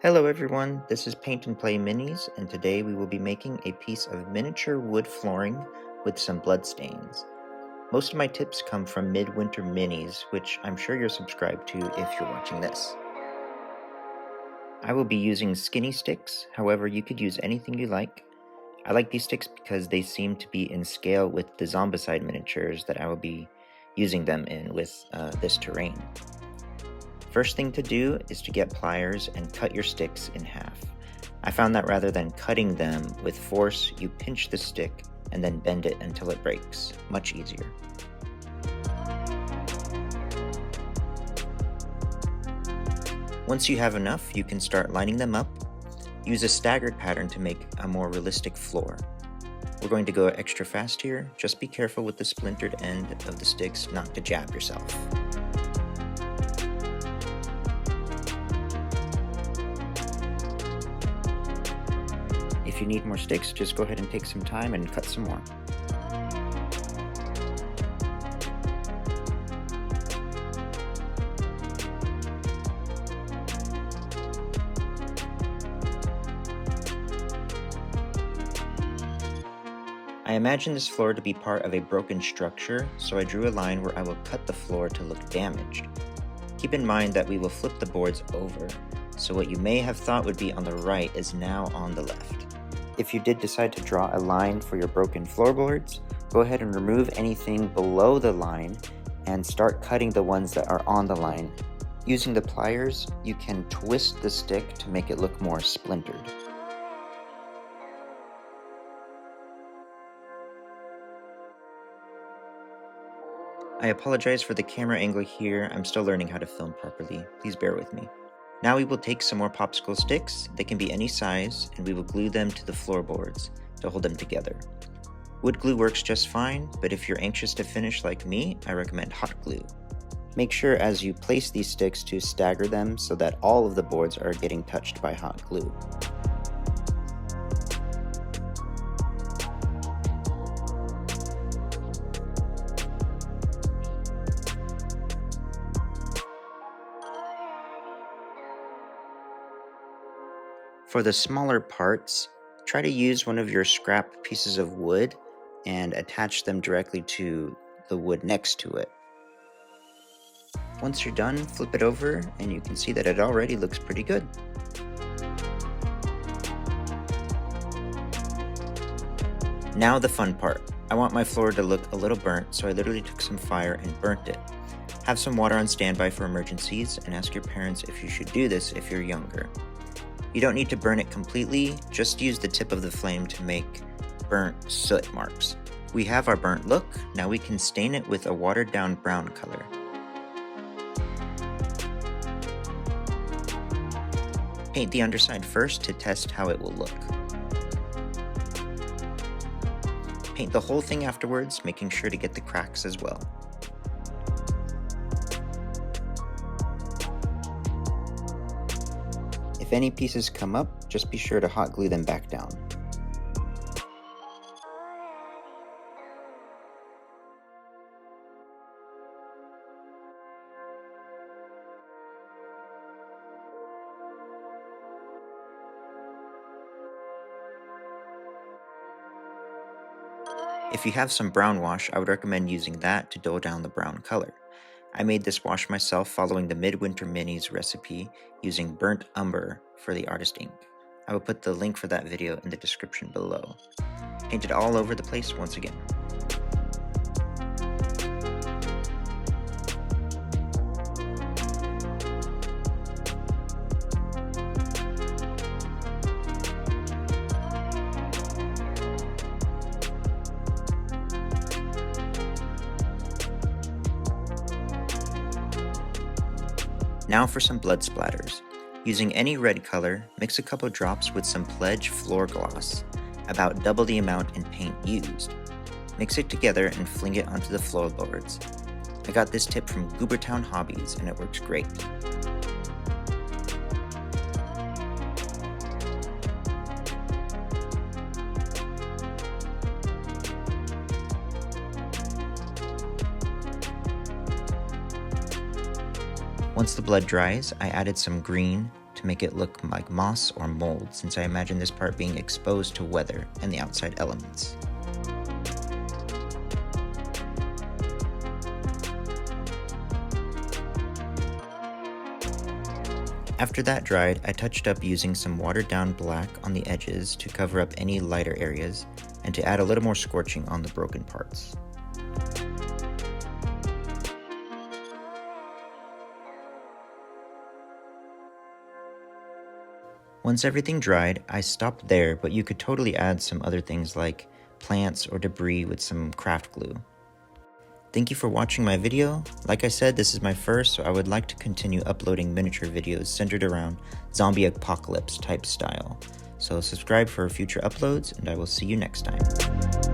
Hello everyone, this is Paint and Play Minis, and today we will be making a piece of miniature wood flooring with some blood stains. Most of my tips come from Midwinter Minis, which I'm sure you're subscribed to if you're watching this. I will be using skinny sticks, however you could use anything you like. I like these sticks because they seem to be in scale with the Zombicide miniatures that I will be using them in with this terrain. First thing to do is to get pliers and cut your sticks in half. I found that rather than cutting them with force, you pinch the stick and then bend it until it breaks. Much easier. Once you have enough, you can start lining them up. Use a staggered pattern to make a more realistic floor. We're going to go extra fast here. Just be careful with the splintered end of the sticks not to jab yourself. If you need more sticks, just go ahead and take some time and cut some more. I imagine this floor to be part of a broken structure, so I drew a line where I will cut the floor to look damaged. Keep in mind that we will flip the boards over, so what you may have thought would be on the right is now on the left. If you did decide to draw a line for your broken floorboards, go ahead and remove anything below the line and start cutting the ones that are on the line. Using the pliers, you can twist the stick to make it look more splintered. I apologize for the camera angle here, I'm still learning how to film properly, please bear with me. Now we will take some more popsicle sticks, they can be any size, and we will glue them to the floorboards to hold them together. Wood glue works just fine, but if you're anxious to finish like me, I recommend hot glue. Make sure as you place these sticks to stagger them so that all of the boards are getting touched by hot glue. For the smaller parts, try to use one of your scrap pieces of wood and attach them directly to the wood next to it. Once you're done, flip it over and you can see that it already looks pretty good. Now the fun part. I want my floor to look a little burnt, so I literally took some fire and burnt it. Have some water on standby for emergencies and ask your parents if you should do this if you're younger. You don't need to burn it completely, just use the tip of the flame to make burnt soot marks. We have our burnt look, now we can stain it with a watered down brown color. Paint the underside first to test how it will look. Paint the whole thing afterwards, making sure to get the cracks as well. If any pieces come up, just be sure to hot glue them back down. If you have some brown wash, I would recommend using that to dull down the brown color. I made this wash myself following the Midwinter Minis recipe using burnt umber for the artist ink. I will put the link for that video in the description below. Paint it all over the place once again. Now for some blood splatters. Using any red color, mix a couple drops with some Pledge floor gloss, about double the amount in paint used. Mix it together and fling it onto the floorboards. I got this tip from Goobertown Hobbies and it works great. Once the blood dries, I added some green, to make it look like moss or mold, since I imagine this part being exposed to weather and the outside elements. After that dried, I touched up using some watered down black on the edges to cover up any lighter areas and to add a little more scorching on the broken parts. Once everything dried, I stopped there, but you could totally add some other things like plants or debris with some craft glue. Thank you for watching my video. Like I said, this is my first, so I would like to continue uploading miniature videos centered around zombie apocalypse type style. So subscribe for future uploads, and I will see you next time.